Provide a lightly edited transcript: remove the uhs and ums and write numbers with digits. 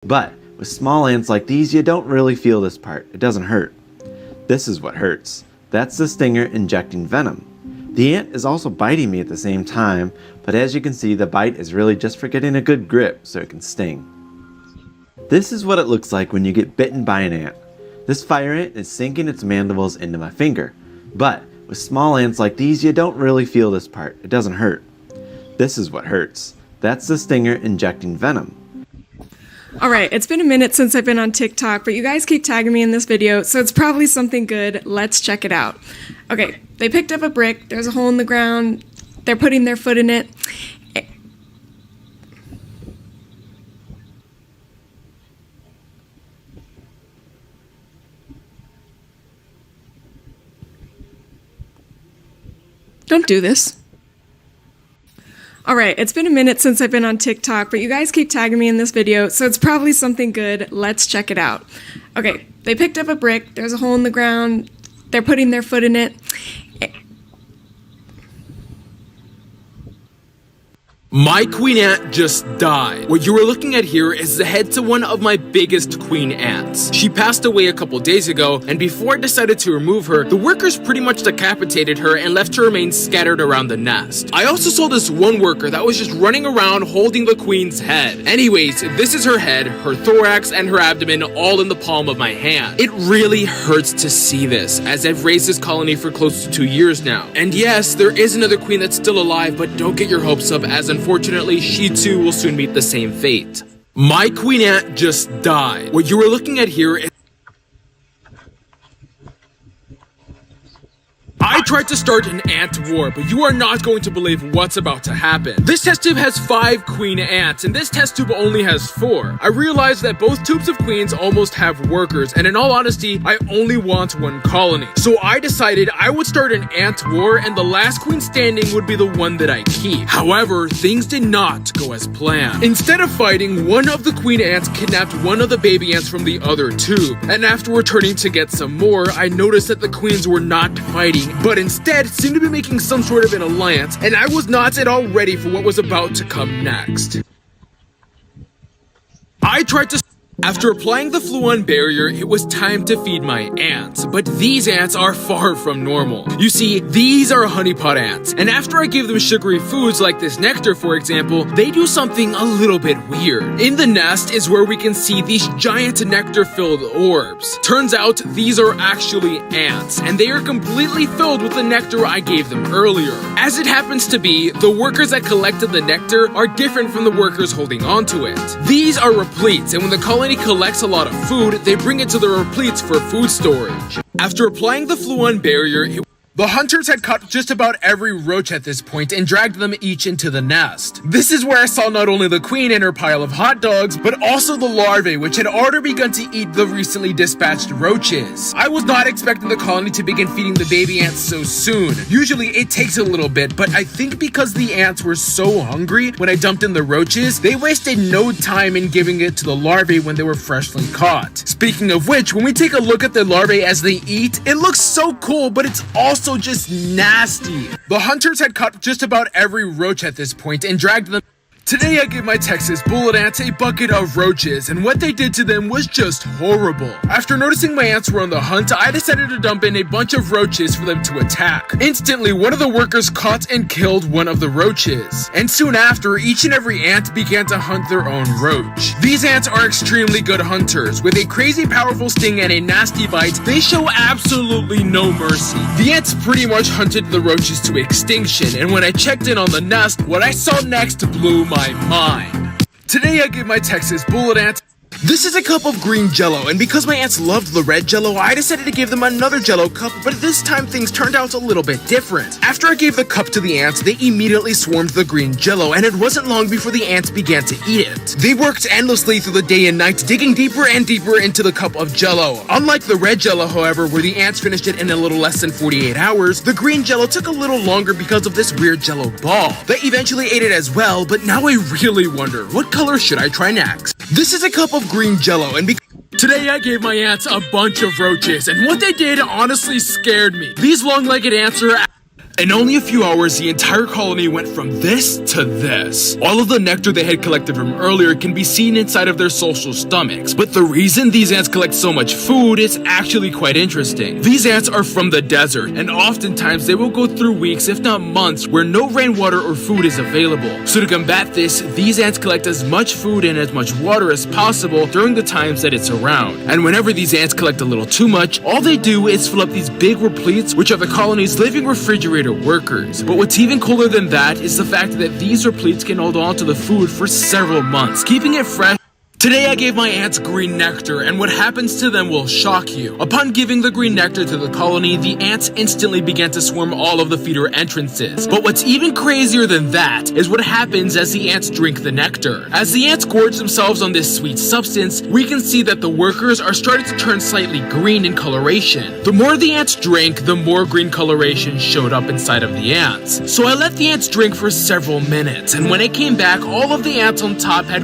But with small ants like these, you don't really feel this part. It doesn't hurt. This is what hurts. That's the stinger injecting venom. The ant is also biting me at the same time, but as you can see, the bite is really just for getting a good grip so it can sting. This is what it looks like when you get bitten by an ant. This fire ant is sinking its mandibles into my finger. But with small ants like these, you don't really feel this part. It doesn't hurt. This is what hurts. That's the stinger injecting venom. Alright, it's been a minute since I've been on TikTok, but you guys keep tagging me in this video, so it's probably something good. Let's check it out. Okay, they picked up a brick, there's a hole in the ground, they're putting their foot in it. Don't do this. Alright, it's been a minute since I've been on TikTok, but you guys keep tagging me in this video, so it's probably something good. Let's check it out. Okay, they picked up a brick, there's a hole in the ground, they're putting their foot in it. My queen ant just died. What you are looking at here is the head to one of my biggest queen ants. She passed away a couple days ago, and before I decided to remove her, the workers pretty much decapitated her and left her remains scattered around the nest. I also saw this one worker that was just running around holding the queen's head. Anyways, this is her head, her thorax, and her abdomen all in the palm of my hand. It really hurts to see this, as I've raised this colony for close to 2 years now. And yes, there is another queen that's still alive, but don't get your hopes up, as unfortunately, she too will soon meet the same fate. My queen ant just died. What you are looking at here is I tried to start an ant war, but you are not going to believe what's about to happen. This test tube has 5 queen ants, and this test tube only has 4. I realized that both tubes of queens almost have workers, and in all honesty, I only want one colony. So I decided I would start an ant war, and the last queen standing would be the one that I keep. However, things did not go as planned. Instead of fighting, one of the queen ants kidnapped one of the baby ants from the other tube, and after returning to get some more, I noticed that the queens were not fighting, but instead seemed to be making some sort of an alliance, and I was not at all ready for what was about to come next. I tried to After applying the Fluon barrier, it was time to feed my ants, but these ants are far from normal. You see, these are honeypot ants, and after I give them sugary foods like this nectar, for example, they do something a little bit weird. In the nest is where we can see these giant nectar-filled orbs. Turns out, these are actually ants, and they are completely filled with the nectar I gave them earlier. As it happens to be, the workers that collected the nectar are different from the workers holding onto it. These are repletes, and when the colony collects a lot of food, they bring it to the repletes for food storage. After applying the Fluon barrier, the hunters had caught just about every roach at this point and dragged them each into the nest. This is where I saw not only the queen and her pile of hot dogs, but also the larvae, which had already begun to eat the recently dispatched roaches. I was not expecting the colony to begin feeding the baby ants so soon. Usually it takes a little bit, but I think because the ants were so hungry when I dumped in the roaches, they wasted no time in giving it to the larvae when they were freshly caught. Speaking of which, when we take a look at the larvae as they eat, it looks so cool, but it's also just nasty. The hunters had caught just about every roach at this point and dragged them. Today I gave my Texas bullet ants a bucket of roaches, and what they did to them was just horrible. After noticing my ants were on the hunt, I decided to dump in a bunch of roaches for them to attack. Instantly, one of the workers caught and killed one of the roaches, and soon after, each and every ant began to hunt their own roach. These ants are extremely good hunters. With a crazy powerful sting and a nasty bite, they show absolutely no mercy. The ants pretty much hunted the roaches to extinction, and when I checked in on the nest, what I saw next blew my mind. Today I gave my Texas bullet ants. This is a cup of green jello, and because my ants loved the red jello, I decided to give them another jello cup, but this time things turned out a little bit different. After I gave the cup to the ants, they immediately swarmed the green jello, and it wasn't long before the ants began to eat it. They worked endlessly through the day and night, digging deeper and deeper into the cup of jello. Unlike the red jello, however, where the ants finished it in a little less than 48 hours, the green jello took a little longer because of this weird jello ball. They eventually ate it as well, but now I really wonder, what color should I try next? This is a cup of green jello, and today I gave my ants a bunch of roaches, and what they did honestly scared me. These long-legged ants are In only a few hours, the entire colony went from this to this. All of the nectar they had collected from earlier can be seen inside of their social stomachs, but the reason these ants collect so much food is actually quite interesting. These ants are from the desert, and oftentimes they will go through weeks, if not months, where no rainwater or food is available. So to combat this, these ants collect as much food and as much water as possible during the times that it's around. And whenever these ants collect a little too much, all they do is fill up these big repletes, which are the colony's living refrigerator workers. But what's even cooler than that is the fact that these repletes can hold on to the food for several months, keeping it fresh. Today I gave my ants green nectar, and what happens to them will shock you. Upon giving the green nectar to the colony, the ants instantly began to swarm all of the feeder entrances. But what's even crazier than that is what happens as the ants drink the nectar. As the ants gorge themselves on this sweet substance, we can see that the workers are starting to turn slightly green in coloration. The more the ants drank, the more green coloration showed up inside of the ants. So I let the ants drink for several minutes, and when it came back, all of the ants on top had